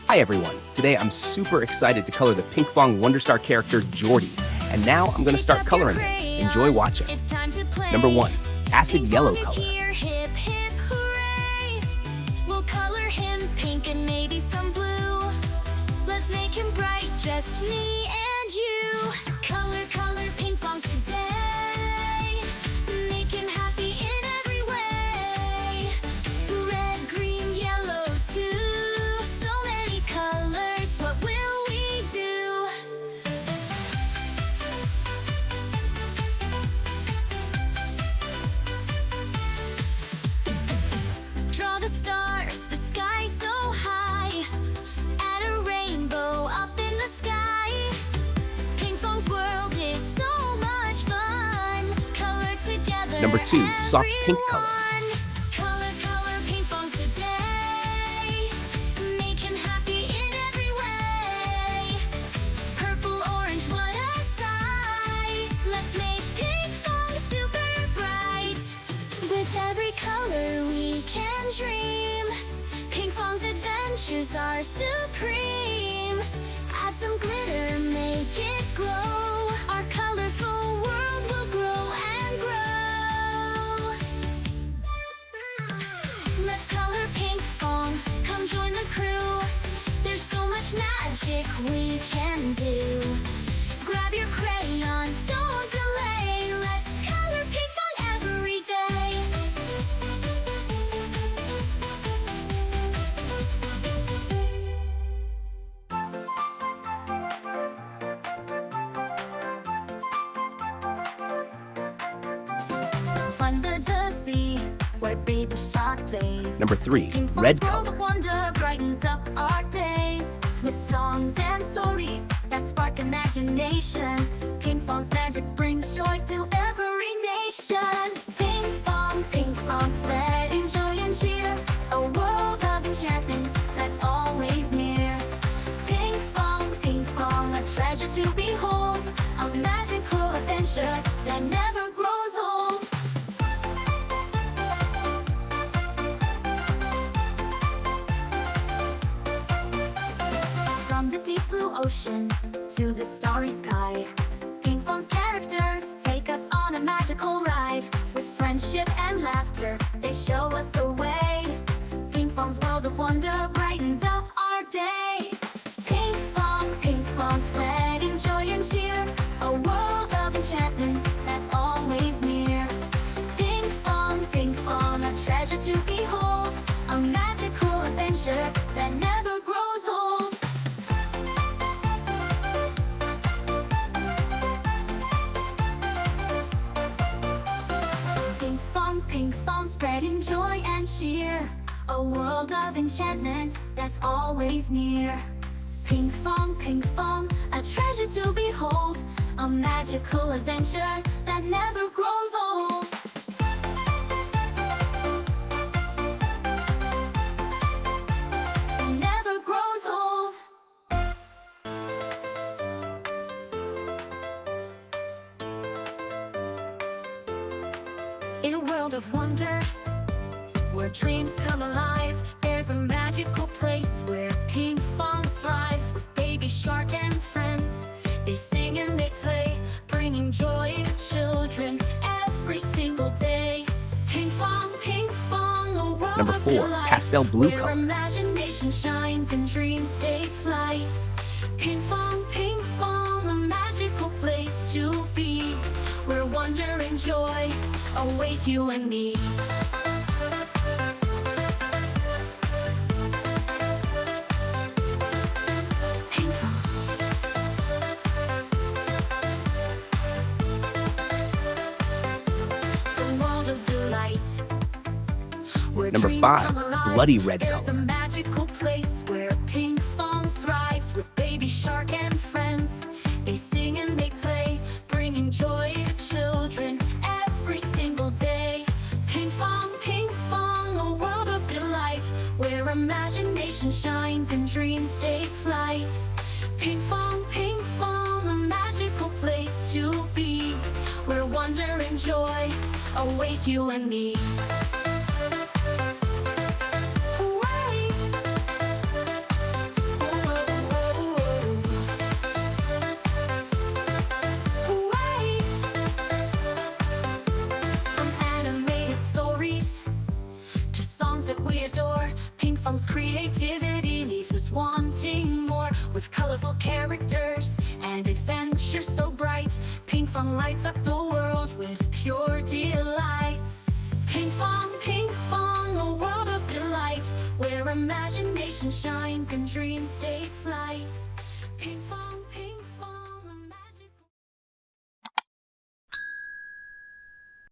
Hi everyone, today I'm super excited to color the Pinkfong Wonderstar character Jordy, and now I'm going to start coloring him. Enjoy watching. Number 1, acid yellow color. Hip, hip, hooray! We'll color him pink and maybe some blue. Let's make him bright, just me and you. Color, color Pinkfongs today. Make him happy in every way. Red, green, yellow too. So many colors, what will we do? Draw the stars, the sky so high. Add a rainbow up in the sky. Pinkfong's world is so much fun. Color together. Number 2, soft pink color. Color, color Pinkfong today. Make him happy in every way. Purple, orange, what a sight. Let's make Pinkfong super bright. With every color we can dream. Pinkfong's adventures are supreme. Add some glitter, make it glow. Our colorful world will grow and grow. Let's color Pinkfong, come join the crew. There's so much magic we can do. Grab your crayons, don't delay. Let's color Pinkfong every day. Under the sea, where baby shark plays. Number 3, Pinkfong's red world color. of wonder brightens up our days with songs and stories that spark imagination. Pinkfong's magic brings joy to every nation. Pinkfong, Pinkfong, spreading joy and cheer. A world of enchantment that's always near. Pinkfong, Pinkfong, a treasure to behold. A magical adventure that never grows old. From the deep blue ocean to the starry sky, Pinkfong's characters take us on a magical ride. With friendship and laughter, they show us the way. Pinkfong's world of wonder brightens up our day. Pinkfong, Pinkfong, spreading joy and cheer. A world of enchantment that's always near. Pinkfong, Pinkfong, a treasure to behold. A magical adventure that never grows old. Pinkfong, Pinkfong, spreading joy and cheer. A world of enchantment that's always near. Pinkfong, Pinkfong, a treasure to behold. A magical adventure that never grows old. Never grows old. In a world of wonder, where dreams come alive, there's a magical place where Pinkfong thrives. With baby shark and friends, they sing and they play, bringing joy to children every single day. Pinkfong, Pinkfong, a world Number of 4, delight, pastel blue where color. imagination shines and dreams take flight. Pinkfong, Pinkfong, a magical place to be, where wonder and joy await you and me. The world of delight, where Number dreams 5, come alive. bloody red There's color. a magical place where Pinkfong thrives. With baby shark and friends, they sing and they play, bringing joy to children every single day. Pinkfong, Pinkfong, a world of delight, where imagination shines and dreams take flight. Pinkfong, Pinkfong, a magical place to be, where wonder and joy await you and me. Hooray! Pinkfong's creativity leaves us wanting more. With colorful characters and adventure so bright, Pinkfong lights up the world with pure delight. Pinkfong, Pinkfong, a world of delight, where imagination shines and dreams take flight. Pinkfong, Pinkfong.